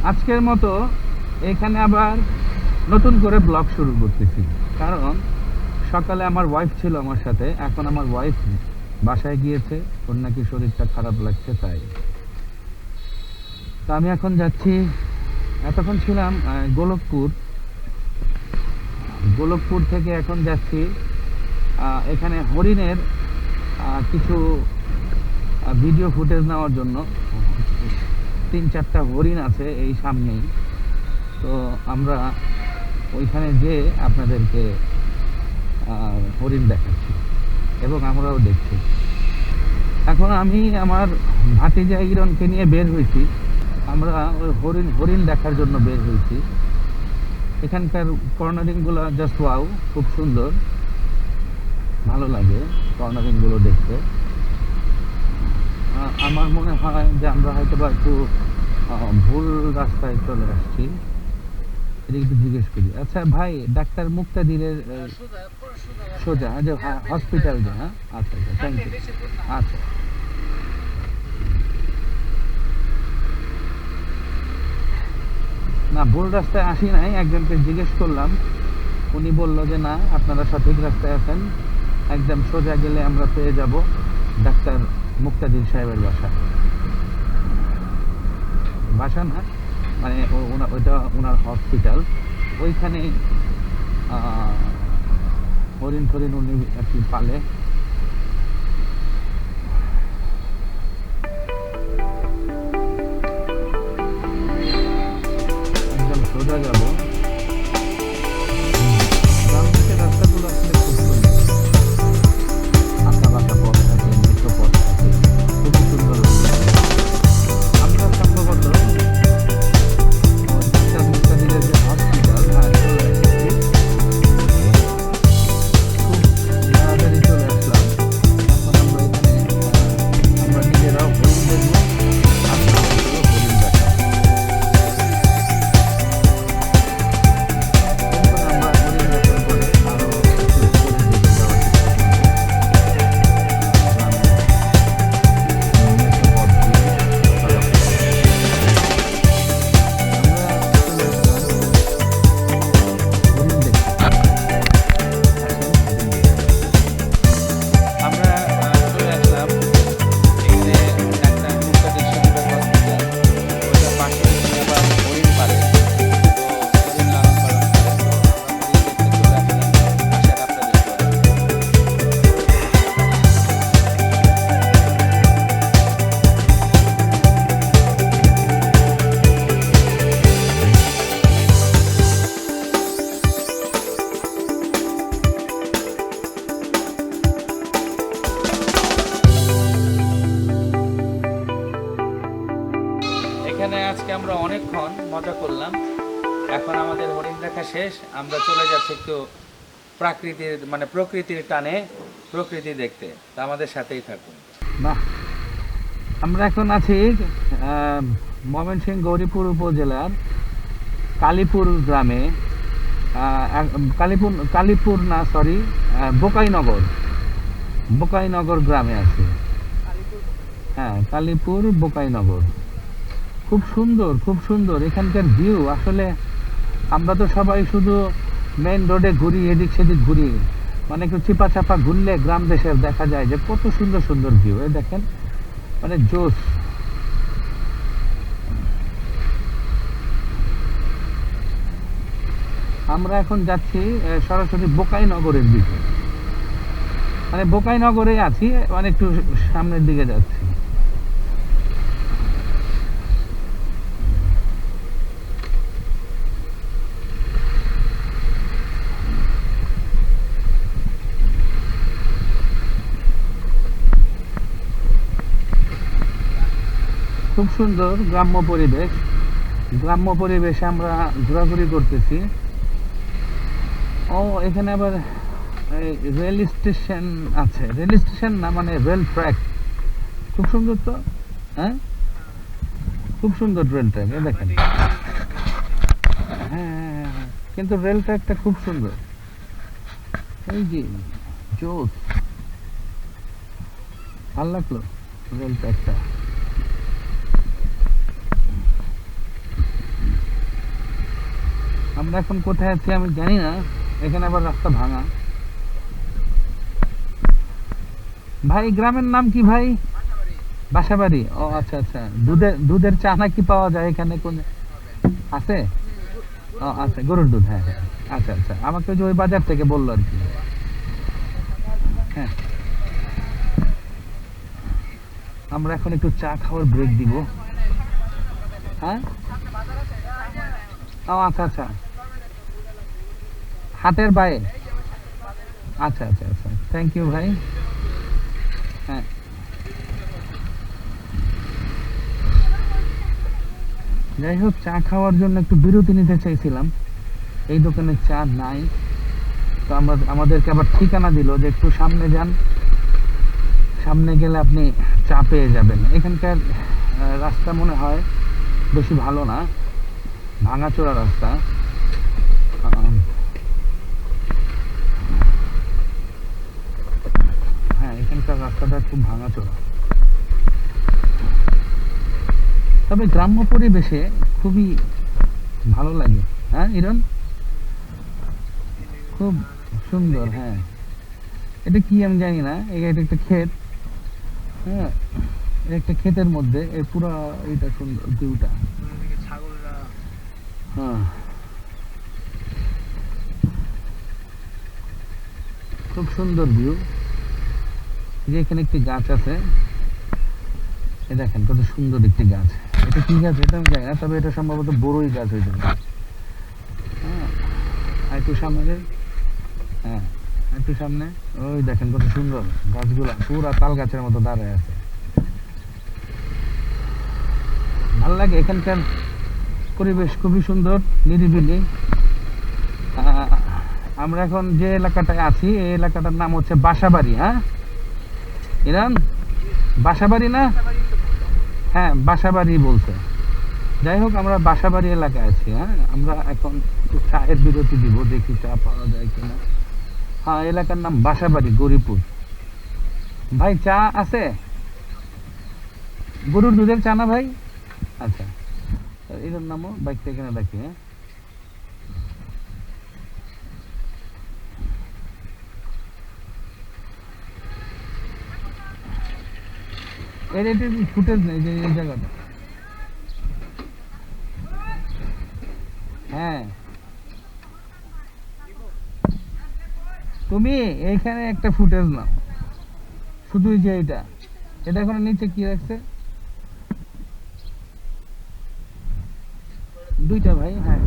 আজকের মতো এখানে আবার নতুন করে ব্লগ শুরু করতেছি, কারণ সকালে আমার ওয়াইফ ছিল আমার সাথে, এখন আমার ওয়াইফ বাসায় গিয়েছে, ওর নাকি শরীরটা খারাপ লাগছে, তাই তো আমি এখন যাচ্ছি। এতক্ষণ ছিলাম গোলকপুর, গোলকপুর থেকে এখন যাচ্ছি এখানে হরিণের কিছু ভিডিও ফুটেজ নেওয়ার জন্য। 3-4টা হরিণ আছে এই সামনেই, তো আমরা ওইখানে যে আপনাদেরকে হরিণ দেখাচ্ছি এবং আমরাও দেখছি। এখন আমি আমার ভাতিজা ইরনকে নিয়ে বের হয়েছি, আমরা ওই হরিণ দেখার জন্য বের হয়েছি। এখানকার কর্নারিংগুলো জাস্ট ওয়াও, খুব সুন্দর, ভালো লাগে কর্নারিংগুলো দেখতে। আমার মনে হয় যে আমরা হয়তো বা একটু ভুল রাস্তায় চলে আসছি। এটা একটু জিজ্ঞেস করি। আচ্ছা ভাই, ডাক্তার মুক্তাদিরের সোজা যে হসপিটাল যে, হ্যাঁ আচ্ছা আচ্ছা, থ্যাংক ইউ। আচ্ছা, না ভুল রাস্তায় আসি নাই, একজনকে জিজ্ঞেস করলাম, উনি বলল যে না আপনারা সঠিক রাস্তায় আছেন, একদম সোজা গেলে আমরা পেয়ে যাব ডাক্তার মুক্তাদির সাহেবের বাসা। বাসা না, মানে ওইটা ওনার হসপিটাল, ওইখানে হরিণ ফরিণ উনি আর কি পালে। একদম সোজা যাবো। গ্রাম থেকে রাস্তাগুলো আসলে খুব সুন্দর, আঁকা বাঁকা পথ থাকে, মেঠো পথ থাকে, খুবই সুন্দর লাগে। আমরা সম্ভবত ডাক্তার মুক্তাদিরের যে হসপিটাল, হ্যাঁ চলে এসেছি, খুব তাড়াতাড়ি চলে আসলাম। এখন আমরা এখানে আমরা নিজেরাও হরিণ দেখবো, আপনাদেরকেও হরিণ দেখাবো। এরপরে আমরা হরিণ দেখার পরে আরো একটু উপরের দিকে যাওয়ার চেষ্টা করবো, গ্রামের মেঠো পথ দিয়ে চলাফেরা। আমরা চলে আসলাম হরিণ দেখতে। আসেন হরিণ দেখতে। আমরা চলে আসলাম এখানে ডাক্তার মুক্তাদির সাহেবের হসপিটাল, ওইটার পাশে এখানে আবার হরিণ পারে, তো হরিণ লালন পালন করে, তো আমরা হরিণ দেখতে চলে আসলাম। আসেন আপনাদের এখানে আজকে আমরা অনেকক্ষণ মজা করলাম। এখন আমাদের হরিণ দেখা শেষ, আমরা চলে যাচ্ছি একটু প্রাকৃতির মানে প্রকৃতির টানে প্রকৃতি দেখতে, তা আমাদের সাথেই থাকুন। বাহ, আমরা এখন আছি ময়মনসিংহ গৌরীপুর উপজেলার কালীপুর গ্রামে, কালীপুর না সরি, বোকাইনগর গ্রামে আছি। হ্যাঁ, কালীপুর বোকাইনগর। খুব সুন্দর, খুব সুন্দর এখানকার ভিউ। আসলে আমরা তো সবাই শুধু মেইন রোডে ঘুরি, এদিক সেদিক ঘুরি, মানে একটু চিপা চাপা ঘুরলে গ্রাম দেশের দেখা যায় যে কত সুন্দর সুন্দর ভিউ। এই দেখেন, মানে জোস। আমরা এখন যাচ্ছি সরাসরি বোকাইনগরের দিকে, মানে বোকাইনগরে আছি, মানে একটু সামনের দিকে যাচ্ছি। খুব সুন্দর গ্রাম্য পরিবেশ, গ্রাম্য পরিবেশে আমরা ঘোরাঘুরি করতেছি। ও এখানে আবার রেল স্টেশন আছে, রেল স্টেশন না মানে রেল ট্র্যাক, খুব সুন্দর তো। হ্যাঁ, খুব সুন্দর রেল ট্র্যাক, এই দেখেন। হ্যাঁ হ্যাঁ হ্যাঁ, হ্যাঁ, কিন্তু রেল ট্র্যাকটা খুব সুন্দর, এই যে জোস, ভাল লাগলো রেল ট্র্যাকটা। আমরা এখন কোথায় আছি আমি জানি না, এখানে আবার রাস্তা ভাঙা। ভাই গ্রামের নাম কি ভাই? বাসাবাড়ি। ও আচ্ছা আচ্ছা, দুধের চা নাকি পাওয়া যায় এখানে? কোন আছে? ও আচ্ছা, গরুর দুধ, হ্যাঁ হ্যাঁ। আচ্ছা আচ্ছা, আমাকে ওই যে ওই বাজার থেকে বললো আর কি। হ্যাঁ, আমরা এখন একটু চা খাওয়ার ব্রেক দিব। হ্যাঁ, ও আচ্ছা আচ্ছা, হাতের বায়ে। আচ্ছা আচ্ছা আচ্ছা, থ্যাংক ইউ ভাই। হ্যাঁ, যাই হোক, চা খাওয়ার জন্য একটু বিরতি নিতে চাইছিলাম, এই দোকানে চা নাই। তো আমরা আমাদেরকে আবার ঠিকানা দিল যে একটু সামনে যান, সামনে গেলে আপনি চা পেয়ে যাবেন। এখানকার রাস্তা মনে হয় বেশি ভালো না, ভাঙাচোরা রাস্তা। আম, হ্যাঁ, এখানকার রাস্তাটা খুব ভাঙাচোরা, তবে গ্রাম্য পরিবেশে খুবই ভালো লাগে। হ্যাঁ ইরন, খুব সুন্দর। হ্যাঁ, এটা কি আমি জানি না, এটা একটা ক্ষেত। হ্যাঁ, এটা একটা ক্ষেতের মধ্যে এই পুরো এটা সুন্দর ভিউটা। হ্যাঁ, খুব সুন্দর ভিউ। যে এখানে একটি গাছ আছে, এই দেখেন কত সুন্দর একটি গাছ। এটা কি গাছ এটা আমি জানি না, তবে এটা সম্ভবত বড়ই গাছ হইতে পারে। হ্যাঁ, আর একটু সামনে যাই। হ্যাঁ, একটু সামনে, ওই দেখেন কত সুন্দর গাছগুলা, পুরা তাল গাছের মতো দাঁড়ায় আছে। ভালো লাগে এখানকার পরিবেশ, খুবই সুন্দর, নিরিবিলি। আমরা এখন যে এলাকাটায় আছি এই এলাকাটার নাম হচ্ছে বাসাবাড়ি। হ্যাঁ ইরান, বাসাবাড়ি না? হ্যাঁ, বাসাবাড়ি বলছে। যাই হোক, আমরা বাসাবাড়ি এলাকায় আছি। হ্যাঁ, আমরা এখন একটু চায়ের বিরতি দিব, দেখি চা পাওয়া যায় কিনা। হ্যাঁ, এলাকার নাম বাসাবাড়ি, গরিপুর। ভাই চা আছে? গরুর দুধের চা না ভাই? আচ্ছা, এটার নামও বাইকটা এখানে রাখি। হ্যাঁ, এর এটির ফুটেজ নেই যে এই জায়গাটা। হ্যাঁ, তুমি এইখানে একটা ফুটেজ নাও, শুধু এই যে এটা, এটা এখন নিচে কি রাখছে? দুইটা ভাই, হ্যাঁ।